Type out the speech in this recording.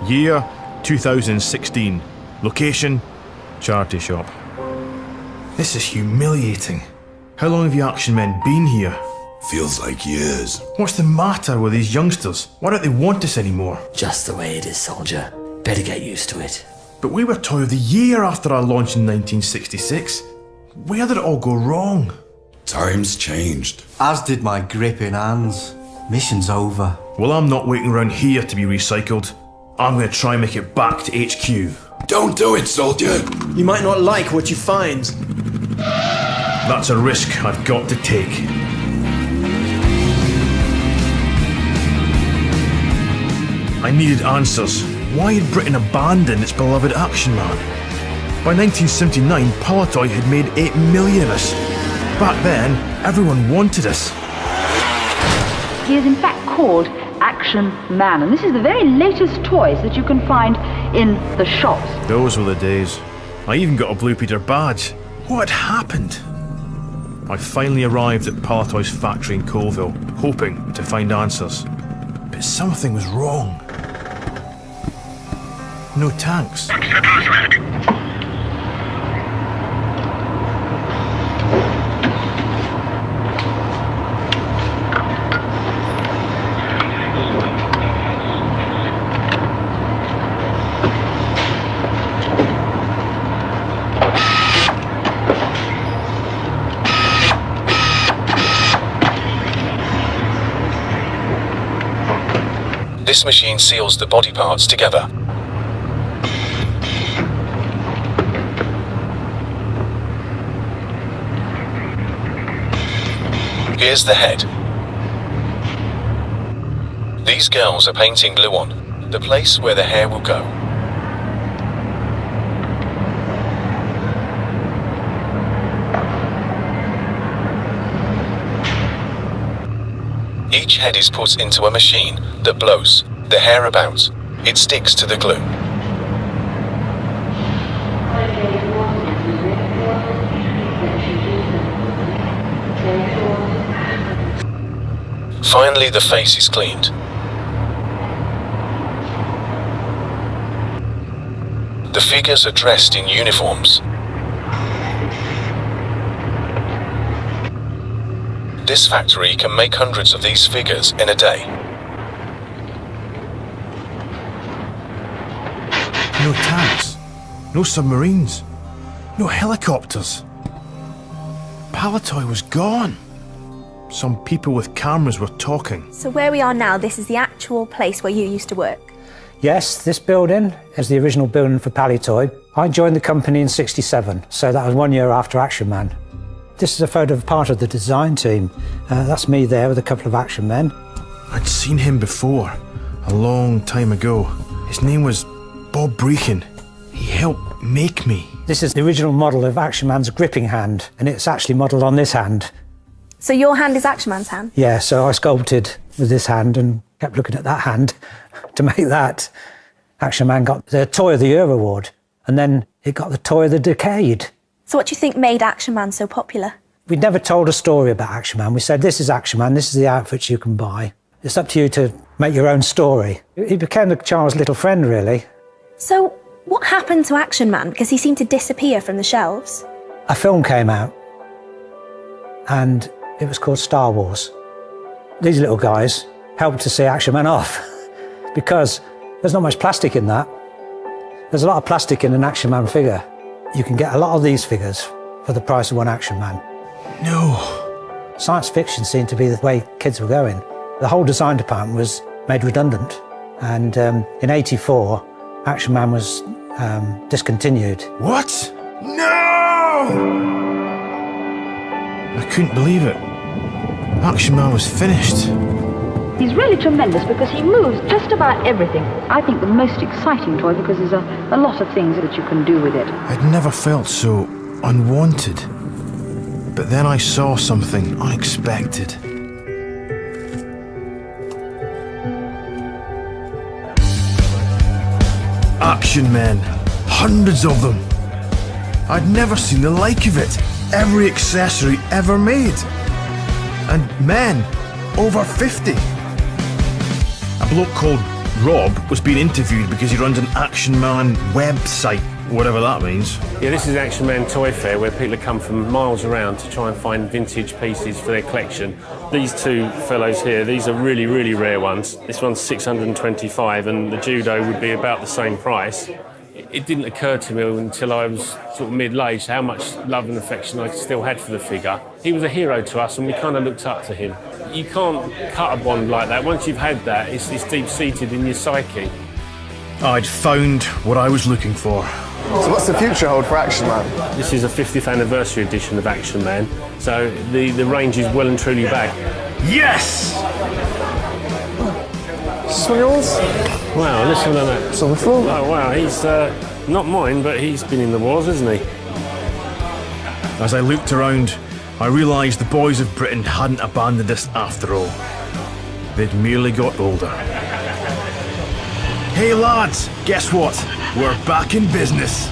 Year 2016. Location, charity shop. This is humiliating. How long have you action men been here? Feels like years. What's the matter with these youngsters? Why don't they want us anymore? Just the way it is, soldier. Better get used to it. But we were Toy of the Year after our launch in 1966. Where did it all go wrong? Times changed. As did my gripping hands. Mission's over. Well, I'm not waiting around here to be recycled. I'm going to try and make it back to HQ. Don't do it, soldier! You might not like what you find. That's a risk I've got to take. I needed answers. Why had Britain abandoned its beloved Action Man? By 1979, Palitoy had made 8 million of us. Back then, everyone wanted us. He is in fact called Action Man, and this is the very latest toys that you can find in the shops. Those were the days. I even got a Blue Peter badge. What had happened? I finally arrived at Palitoy's factory in Coalville, hoping to find answers. But something was wrong. No tanks. This machine seals the body parts together. Here's the head. These girls are painting glue on the place where the hair will go. Each head is put into a machine that blows the hair about. It sticks to the glue. Finally, the face is cleaned. The figures are dressed in uniforms. This factory can make hundreds of these figures in a day. No tanks, no submarines, no helicopters. Palitoy was gone. Some people with cameras were talking. So where we are now, this is the actual place where you used to work? Yes, this building is the original building for Palitoy. I joined the company in '67, so that was 1 year after Action Man. This is a photo of part of the design team. That's me there with a couple of action men. I'd seen him before, a long time ago. His name was Bob Breakin. He helped make me. This is the original model of Action Man's gripping hand, and it's actually modelled on this hand. So your hand is Action Man's hand? Yeah, so I sculpted with this hand and kept looking at that hand to make that. Action Man got the Toy of the Year award, and then it got the Toy of the Decade. So what do you think made Action Man so popular? We never told a story about Action Man. We said, this is Action Man, this is the outfits you can buy. It's up to you to make your own story. He became the child's little friend, really. So what happened to Action Man? Because he seemed to disappear from the shelves. A film came out, and it was called Star Wars. These little guys helped to see Action Man off, because there's not much plastic in that. There's a lot of plastic in an Action Man figure. You can get a lot of these figures for the price of one Action Man. No. Science fiction seemed to be the way kids were going. The whole design department was made redundant, and in '84, Action Man was discontinued. What? No! I couldn't believe it. Action Man was finished. He's really tremendous because he moves just about everything. I think the most exciting toy because there's a lot of things that you can do with it. I'd never felt so unwanted. But then I saw something unexpected. Action men, hundreds of them. I'd never seen the like of it. Every accessory ever made. And men, over 50. A bloke called Rob was being interviewed because he runs an Action Man website, whatever that means. Yeah, this is Action Man Toy Fair, where people come from miles around to try and find vintage pieces for their collection. These two fellows here, these are really, really rare ones. This one's 625 and the judo would be about the same price. It didn't occur to me until I was sort of middle-aged how much love and affection I still had for the figure. He was a hero to us and we kind of looked up to him. You can't cut a bond like that. Once you've had that, it's deep-seated in your psyche. I'd found what I was looking for. So what's the future hold for Action Man? This is a 50th anniversary edition of Action Man, so the range is well and truly back. Yes! Is this one yours? Wow, listen to that. It's on the floor. Oh wow, he's not mine, but he's been in the wars, hasn't he? As I looked around, I realised the boys of Britain hadn't abandoned us after all. They'd merely got older. Hey lads, guess what? We're back in business.